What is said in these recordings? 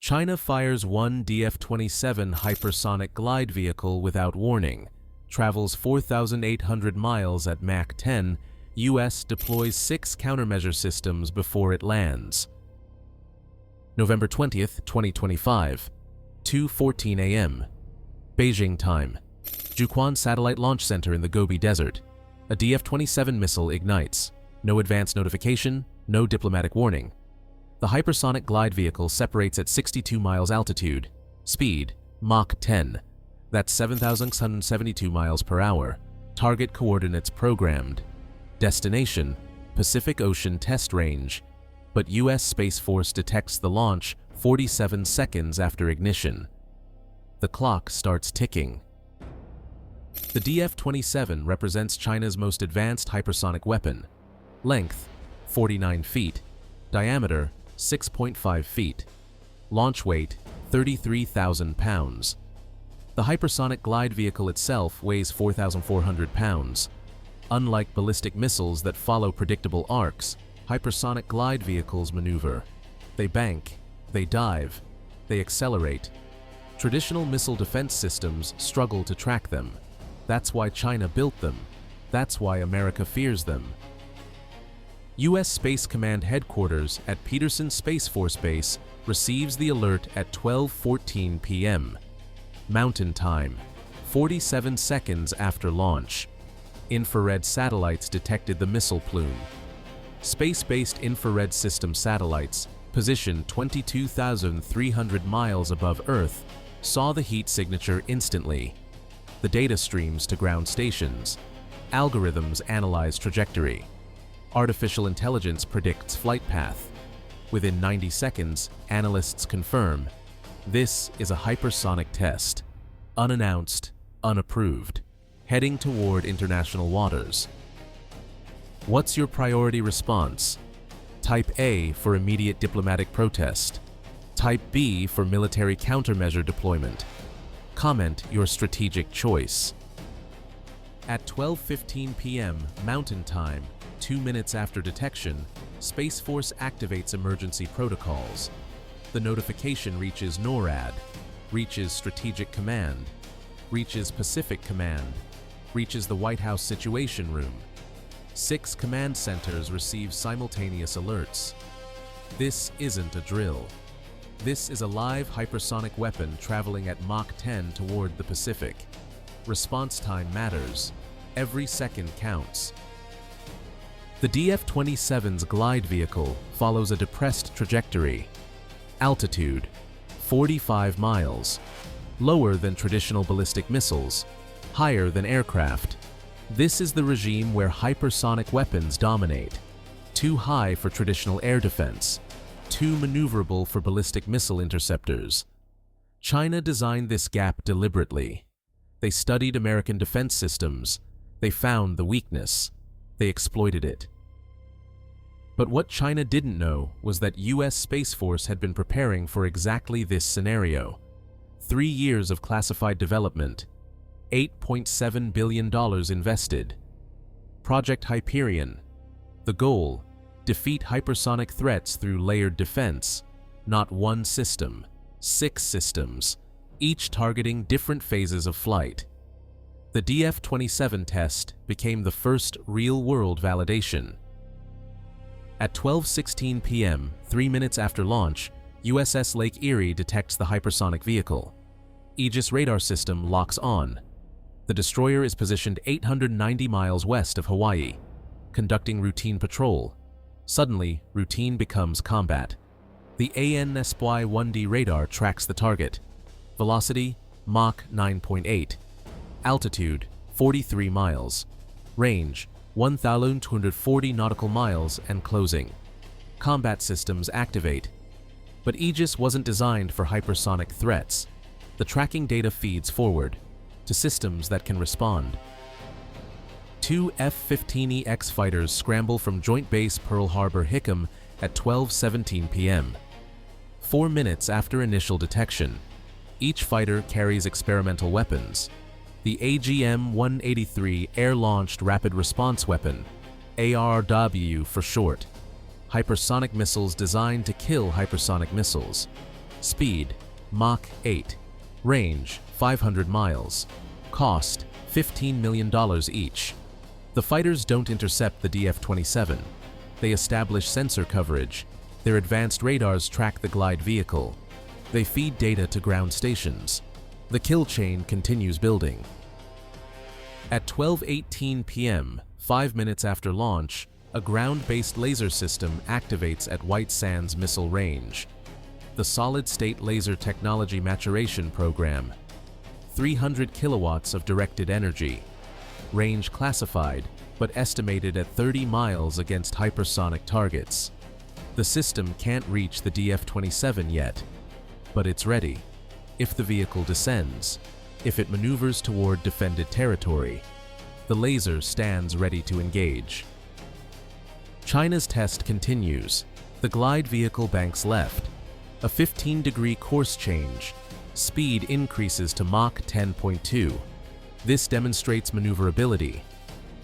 China fires one DF-27 hypersonic glide vehicle without warning, travels 4,800 miles at Mach 10, US deploys 6 countermeasure systems before it lands. November 20th, 2025, 2:14 a.m. Beijing time. Jiuquan Satellite Launch Center in the Gobi Desert. A DF-27 missile ignites. No advance notification, no diplomatic warning. The hypersonic glide vehicle separates at 62 miles altitude. Speed, Mach 10. That's 7,672 miles per hour. Target coordinates programmed. Destination, Pacific Ocean Test Range. But US Space Force detects the launch 47 seconds after ignition. The clock starts ticking. The DF-27 represents China's most advanced hypersonic weapon. Length, 49 feet. Diameter, 6.5 feet. Launch weight, 33,000 pounds. The hypersonic glide vehicle itself weighs 4,400 pounds. Unlike ballistic missiles that follow predictable arcs, hypersonic glide vehicles maneuver. They bank, they dive, they accelerate. Traditional missile defense systems struggle to track them. That's why China built them. That's why America fears them. U.S. Space Command Headquarters at Peterson Space Force Base receives the alert at 12:14 p.m. Mountain Time, 47 seconds after launch. Infrared satellites detected the missile plume. Space-based infrared system satellites, positioned 22,300 miles above Earth, saw the heat signature instantly. The data streams to ground stations. Algorithms analyze trajectory. Artificial intelligence predicts flight path. Within 90 seconds, analysts confirm, this is a hypersonic test. Unannounced, unapproved, heading toward international waters. What's your priority response? Type A for immediate diplomatic protest. Type B for military countermeasure deployment. Comment your strategic choice. At 12:15 p.m. Mountain Time, 2 minutes after detection, Space Force activates emergency protocols. The notification reaches NORAD, reaches Strategic Command, reaches Pacific Command, reaches the White House Situation Room. 6 command centers receive simultaneous alerts. This isn't a drill. This is a live hypersonic weapon traveling at Mach 10 toward the Pacific. Response time matters. Every second counts. The DF-27's glide vehicle follows a depressed trajectory. Altitude, 45 miles. Lower than traditional ballistic missiles. Higher than aircraft. This is the regime where hypersonic weapons dominate. Too high for traditional air defense. Too maneuverable for ballistic missile interceptors. China designed this gap deliberately. They studied American defense systems. They found the weakness. They exploited it. But what China didn't know was that US Space Force had been preparing for exactly this scenario. 3 years of classified development. $8.7 billion invested. Project Hyperion. The goal: defeat hypersonic threats through layered defense. Not one system, 6 systems, each targeting different phases of flight. The DF-27 test became the first real-world validation. At 12:16 p.m., 3 minutes after launch, USS Lake Erie detects the hypersonic vehicle. Aegis radar system locks on. The destroyer is positioned 890 miles west of Hawaii, conducting routine patrol. Suddenly, routine becomes combat. The ANSY-1D radar tracks the target. Velocity, Mach 9.8. Altitude, 43 miles. Range, 1,240 nautical miles and closing. Combat systems activate. But Aegis wasn't designed for hypersonic threats. The tracking data feeds forward to systems that can respond. 2 F-15EX fighters scramble from Joint Base Pearl Harbor-Hickam at 12:17 p.m. 4 minutes after initial detection. Each fighter carries experimental weapons. The AGM-183 Air-Launched Rapid Response Weapon, ARW for short. Hypersonic missiles designed to kill hypersonic missiles. Speed, Mach 8. Range, 500 miles. Cost, $15 million each. The fighters don't intercept the DF-27. They establish sensor coverage. Their advanced radars track the glide vehicle. They feed data to ground stations. The kill chain continues building. At 12:18 p.m., 5 minutes after launch, a ground-based laser system activates at White Sands Missile Range. The Solid-State Laser Technology Maturation Program. 300 kilowatts of directed energy. Range classified, but estimated at 30 miles against hypersonic targets. The system can't reach the DF-27 yet, but it's ready. If the vehicle descends, if it maneuvers toward defended territory, the laser stands ready to engage. China's test continues. The glide vehicle banks left. A 15-degree course change. Speed increases to Mach 10.2. This demonstrates maneuverability.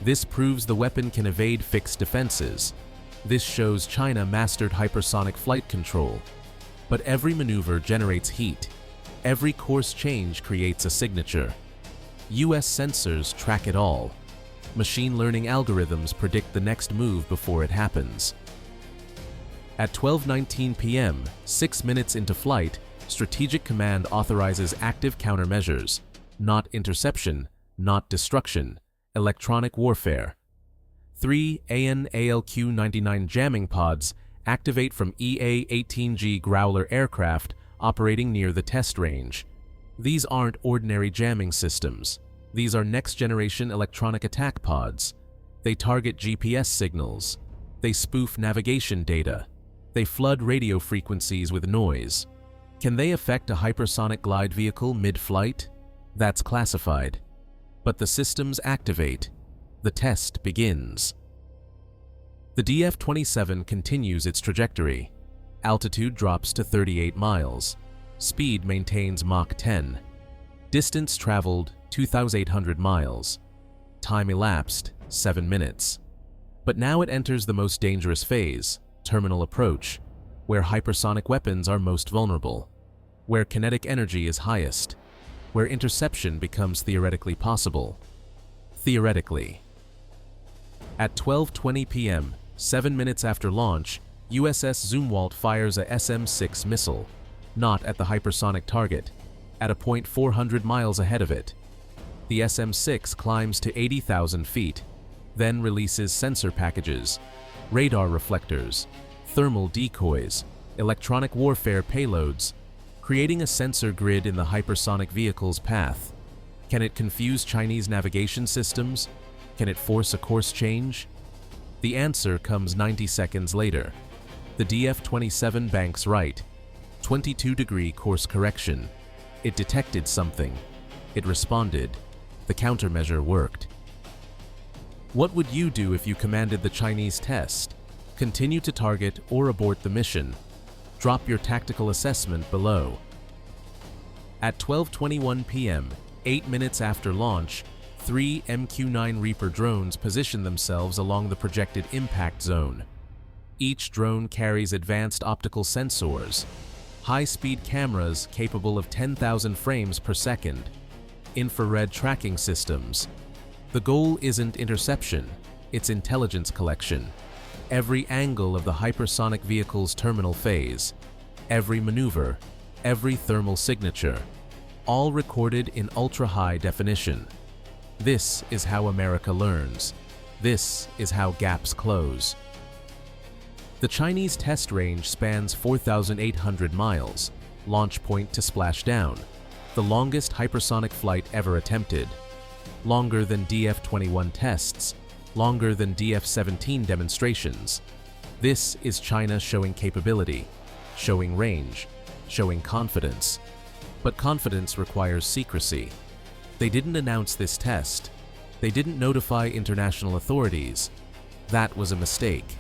This proves the weapon can evade fixed defenses. This shows China mastered hypersonic flight control. But every maneuver generates heat. Every course change creates a signature. US sensors track it all. Machine learning algorithms predict the next move before it happens. At 12:19 p.m., 6 minutes into flight, Strategic Command authorizes active countermeasures, not interception, not destruction, electronic warfare. 3 AN/ALQ-99 jamming pods activate from EA-18G Growler aircraft operating near the test range. These aren't ordinary jamming systems. These are next-generation electronic attack pods. They target GPS signals. They spoof navigation data. They flood radio frequencies with noise. Can they affect a hypersonic glide vehicle mid-flight? That's classified. But the systems activate. The test begins. The DF-27 continues its trajectory. Altitude drops to 38 miles. Speed maintains Mach 10. Distance traveled, 2,800 miles. Time elapsed, 7 minutes. But now it enters the most dangerous phase, terminal approach, where hypersonic weapons are most vulnerable, where kinetic energy is highest, where interception becomes theoretically possible. Theoretically. At 12:20 p.m., 7 minutes after launch, USS Zumwalt fires a SM-6 missile, not at the hypersonic target, at a point 400 miles ahead of it. The SM-6 climbs to 80,000 feet, then releases sensor packages, radar reflectors, thermal decoys, electronic warfare payloads, creating a sensor grid in the hypersonic vehicle's path. Can it confuse Chinese navigation systems? Can it force a course change? The answer comes 90 seconds later. The DF-27 banks right. 22-degree course correction. It detected something. It responded. The countermeasure worked. What would you do if you commanded the Chinese test? Continue to target or abort the mission. Drop your tactical assessment below. At 12:21 p.m., 8 minutes after launch, 3 MQ-9 Reaper drones position themselves along the projected impact zone. Each drone carries advanced optical sensors, high-speed cameras capable of 10,000 frames per second, infrared tracking systems. The goal isn't interception, it's intelligence collection. Every angle of the hypersonic vehicle's terminal phase, every maneuver, every thermal signature, all recorded in ultra-high definition. This is how America learns. This is how gaps close. The Chinese test range spans 4,800 miles, launch point to splashdown, the longest hypersonic flight ever attempted. Longer than DF-21 tests, longer than DF-17 demonstrations. This is China showing capability, showing range, showing confidence. But confidence requires secrecy. They didn't announce this test. They didn't notify international authorities. That was a mistake,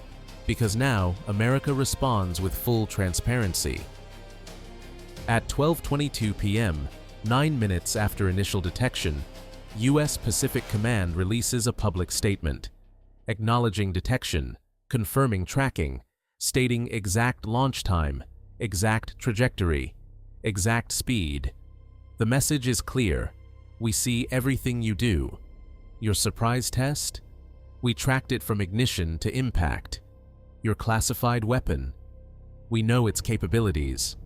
because now America responds with full transparency. At 12:22 p.m., 9 minutes after initial detection, U.S. Pacific Command releases a public statement, acknowledging detection, confirming tracking, stating exact launch time, exact trajectory, exact speed. The message is clear. We see everything you do. Your surprise test? We tracked it from ignition to impact. Your classified weapon? We know its capabilities.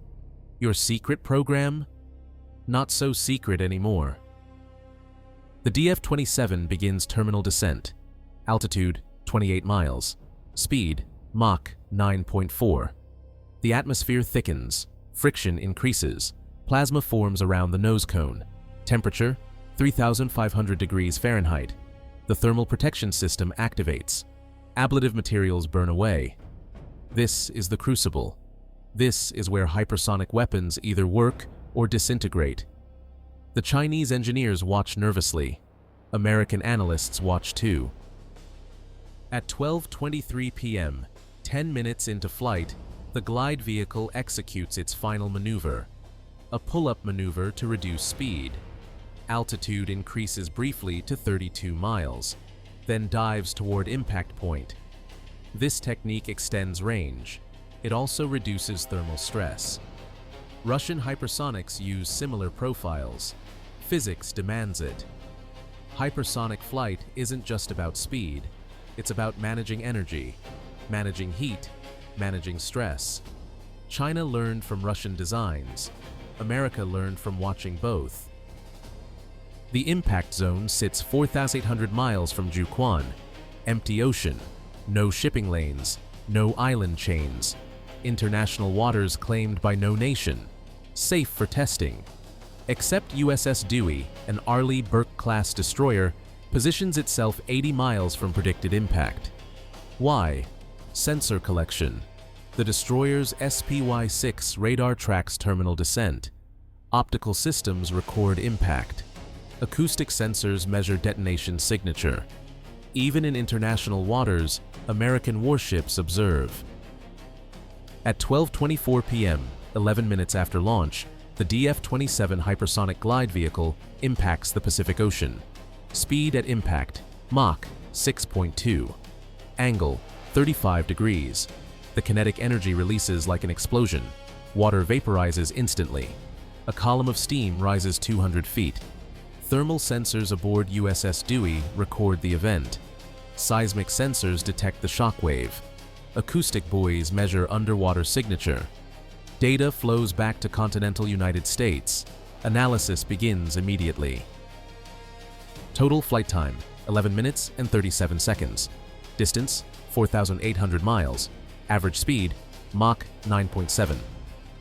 Your secret program? Not so secret anymore. The DF-27 begins terminal descent. Altitude 28 miles. Speed Mach 9.4. The atmosphere thickens. Friction increases. Plasma forms around the nose cone. Temperature 3,500 degrees Fahrenheit. The thermal protection system activates. Ablative materials burn away. This is the crucible. This is where hypersonic weapons either work or disintegrate. The Chinese engineers watch nervously. American analysts watch too. At 12:23 p.m., 10 minutes into flight, the glide vehicle executes its final maneuver, a pull-up maneuver to reduce speed. Altitude increases briefly to 32 miles, then dives toward impact point. This technique extends range. It also reduces thermal stress. Russian hypersonics use similar profiles. Physics demands it. Hypersonic flight isn't just about speed. It's about managing energy, managing heat, managing stress. China learned from Russian designs. America learned from watching both. The impact zone sits 4,800 miles from Jiuquan. Empty ocean, no shipping lanes, no island chains. International waters claimed by no nation. Safe for testing. Except USS Dewey, an Arleigh Burke-class destroyer, positions itself 80 miles from predicted impact. Why? Sensor collection. The destroyer's SPY-6 radar tracks terminal descent. Optical systems record impact. Acoustic sensors measure detonation signature. Even in international waters, American warships observe. At 12:24 p.m., 11 minutes after launch, the DF-27 hypersonic glide vehicle impacts the Pacific Ocean. Speed at impact, Mach 6.2. Angle, 35 degrees. The kinetic energy releases like an explosion. Water vaporizes instantly. A column of steam rises 200 feet. Thermal sensors aboard USS Dewey record the event. Seismic sensors detect the shock wave. Acoustic buoys measure underwater signature. Data flows back to continental United States. Analysis begins immediately. Total flight time, 11 minutes and 37 seconds. Distance, 4,800 miles. Average speed, Mach 9.7.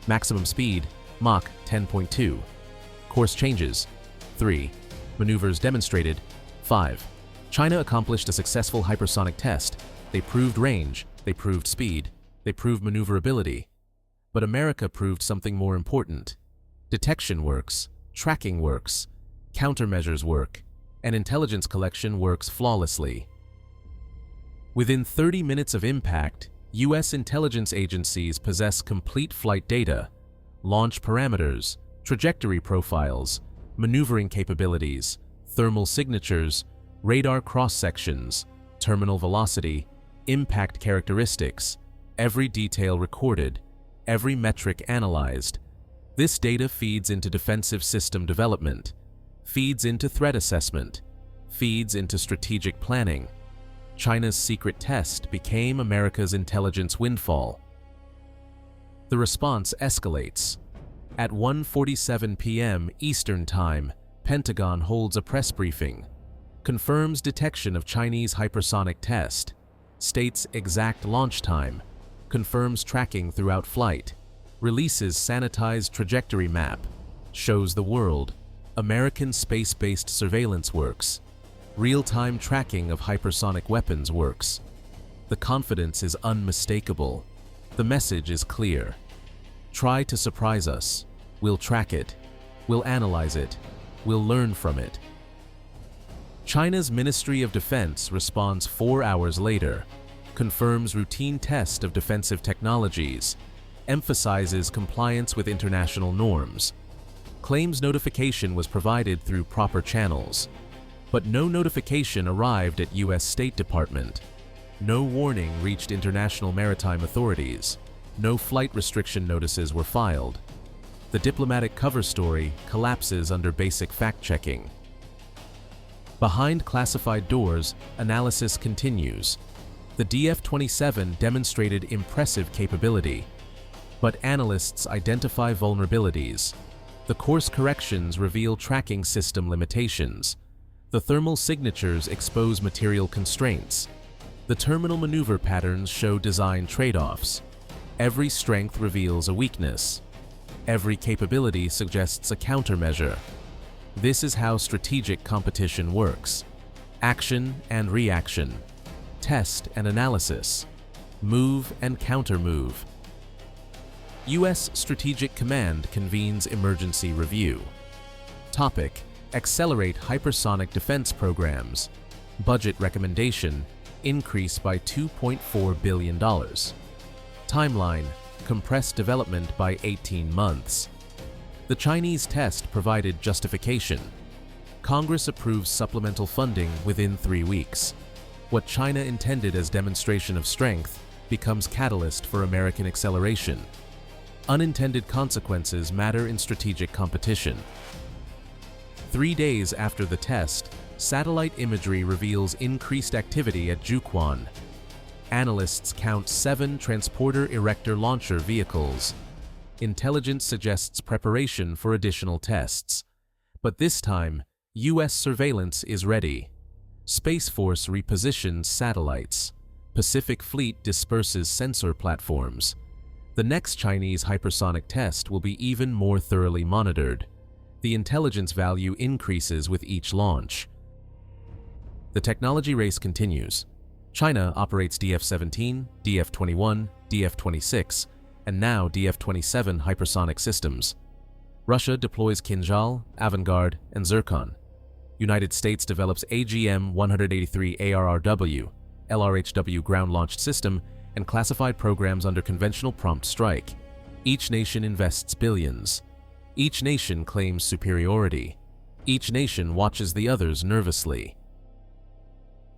Maximum speed, Mach 10.2. Course changes, 3. Maneuvers demonstrated, 5. China accomplished a successful hypersonic test. They proved range, they proved speed, they proved maneuverability. But America proved something more important. Detection works, tracking works, countermeasures work, and intelligence collection works flawlessly. Within 30 minutes of impact, U.S. intelligence agencies possess complete flight data, launch parameters, trajectory profiles, maneuvering capabilities, thermal signatures, radar cross-sections, terminal velocity, impact characteristics, every detail recorded, every metric analyzed. This data feeds into defensive system development, feeds into threat assessment, feeds into strategic planning. China's secret test became America's intelligence windfall. The response escalates. At 1:47 p.m. Eastern Time, Pentagon holds a press briefing, confirms detection of Chinese hypersonic test, states exact launch time, confirms tracking throughout flight, releases sanitized trajectory map, shows the world American space-based surveillance works, real-time tracking of hypersonic weapons works. The confidence is unmistakable. The message is clear. Try to surprise us. We'll track it. We'll analyze it. We'll learn from it. China's Ministry of Defense responds 4 hours later, confirms routine test of defensive technologies, emphasizes compliance with international norms, claims notification was provided through proper channels. But no notification arrived at U.S. State Department. No warning reached international maritime authorities. No flight restriction notices were filed. The The diplomatic cover story collapses under basic fact-checking. Behind classified doors, analysis continues. The DF-27 demonstrated impressive capability, but analysts identify vulnerabilities. The course corrections reveal tracking system limitations. The thermal signatures expose material constraints. The terminal maneuver patterns show design trade-offs. Every strength reveals a weakness. Every capability suggests a countermeasure. This is how strategic competition works. Action and reaction. Test and analysis. Move and countermove. U.S. Strategic Command convenes emergency review. Topic: Accelerate hypersonic defense programs. Budget recommendation: increase by $2.4 billion. Timeline: compress development by 18 months. The Chinese test provided justification. Congress approves supplemental funding within 3 weeks. What China intended as demonstration of strength becomes catalyst for American acceleration. Unintended consequences matter in strategic competition. 3 days after the test, satellite imagery reveals increased activity at Jiuquan. Analysts count 7 transporter erector launcher vehicles. Intelligence suggests preparation for additional tests. But this time, U.S. surveillance is ready. Space Force repositions satellites. Pacific Fleet disperses sensor platforms. The next Chinese hypersonic test will be even more thoroughly monitored. The intelligence value increases with each launch. The technology race continues. China operates DF-17, DF-21, DF-26, and now DF-27 hypersonic systems. Russia deploys Kinzhal, Avangard, and Zircon. United States develops AGM-183 ARRW, LRHW ground-launched system, and classified programs under conventional prompt strike. Each nation invests billions. Each nation claims superiority. Each nation watches the others nervously.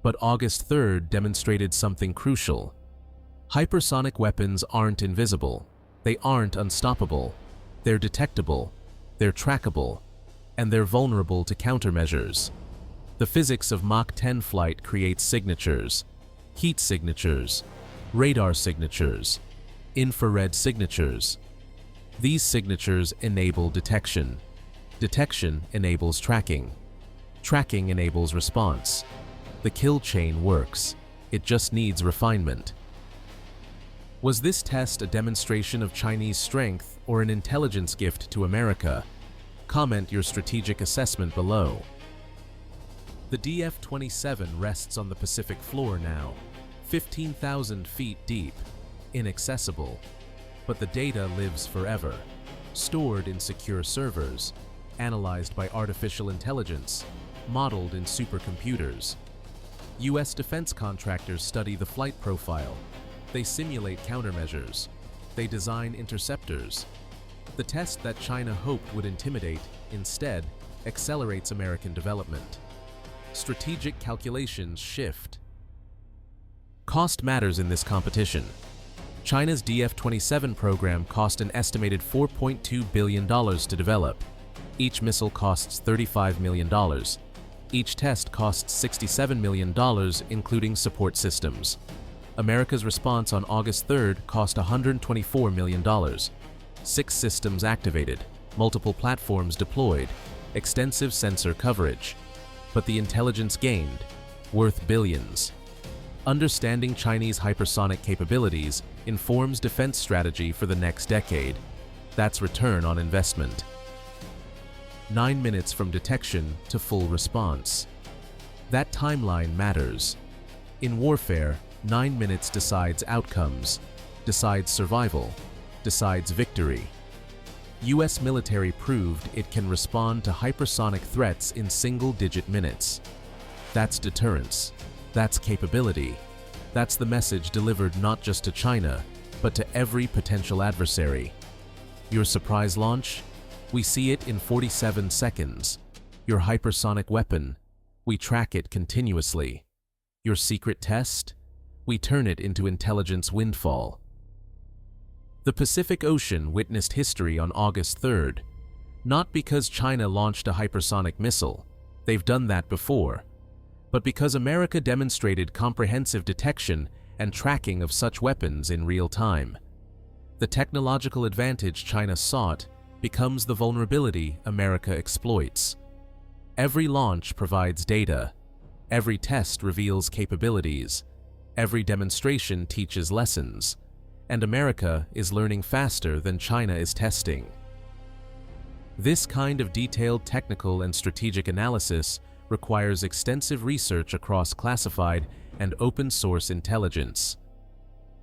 But August 3rd demonstrated something crucial. Hypersonic weapons aren't invisible. They aren't unstoppable. They're detectable. They're trackable. And they're vulnerable to countermeasures. The physics of Mach 10 flight creates signatures, heat signatures, radar signatures, infrared signatures. These signatures enable detection. Detection enables tracking. Tracking enables response. The kill chain works. It just needs refinement. Was this test a demonstration of Chinese strength or an intelligence gift to America? Comment your strategic assessment below. The DF-27 rests on the Pacific floor now, 15,000 feet deep, inaccessible. But the data lives forever, stored in secure servers, analyzed by artificial intelligence, modeled in supercomputers. U.S. defense contractors study the flight profile. They simulate countermeasures. They design interceptors. The test that China hoped would intimidate, instead, accelerates American development. Strategic calculations shift. Cost matters in this competition. China's DF-27 program cost an estimated $4.2 billion to develop. Each missile costs $35 million. Each test costs $67 million, including support systems. America's response on August 3rd cost $124 million. 6 systems activated, multiple platforms deployed, extensive sensor coverage. But the intelligence gained, worth billions. Understanding Chinese hypersonic capabilities informs defense strategy for the next decade. That's return on investment. 9 minutes from detection to full response. That timeline matters. In warfare, 9 minutes decides outcomes, decides survival, decides victory. U.S. military proved it can respond to hypersonic threats in single-digit minutes. That's deterrence. That's capability. That's the message delivered not just to China, but to every potential adversary. Your surprise launch? We see it in 47 seconds. Your hypersonic weapon? We track it continuously. Your secret test? We turn it into intelligence windfall. The Pacific Ocean witnessed history on August 3rd, not because China launched a hypersonic missile, they've done that before, but because America demonstrated comprehensive detection and tracking of such weapons in real time. The technological advantage China sought becomes the vulnerability America exploits. Every launch provides data, every test reveals capabilities, every demonstration teaches lessons, and America is learning faster than China is testing. This kind of detailed technical and strategic analysis requires extensive research across classified and open-source intelligence.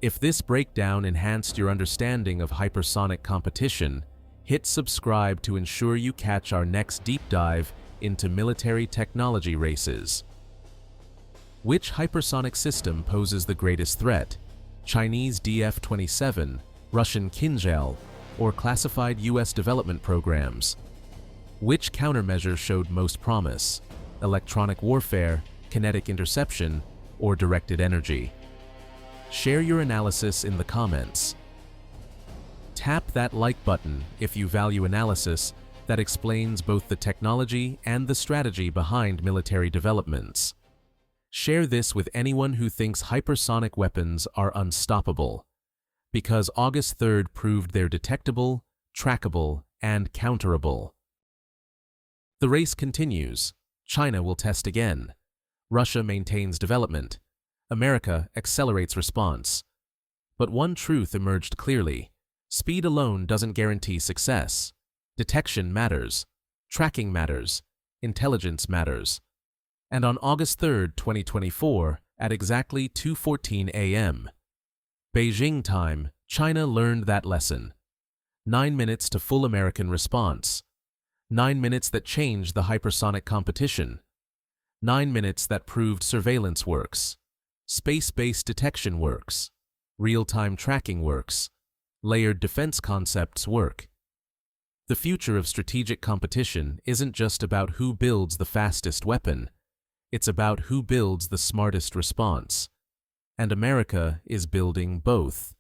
If this breakdown enhanced your understanding of hypersonic competition, hit subscribe to ensure you catch our next deep dive into military technology races. Which hypersonic system poses the greatest threat? Chinese DF-27, Russian Kinzhal, or classified U.S. development programs? Which countermeasure showed most promise? Electronic warfare, kinetic interception, or directed energy? Share your analysis in the comments. Tap that like button if you value analysis that explains both the technology and the strategy behind military developments. Share this with anyone who thinks hypersonic weapons are unstoppable, because August 3rd proved they're detectable, trackable, and counterable. The race continues. China will test again. Russia maintains development. America accelerates response. But one truth emerged clearly. Speed alone doesn't guarantee success. Detection matters. Tracking matters. Intelligence matters. And on August 3rd, 2024, at exactly 2:14 a.m. Beijing time, China learned that lesson. 9 minutes to full American response. 9 minutes that changed the hypersonic competition. 9 minutes that proved surveillance works. Space-based detection works. Real-time tracking works. Layered defense concepts work. The future of strategic competition isn't just about who builds the fastest weapon. It's about who builds the smartest response. And America is building both.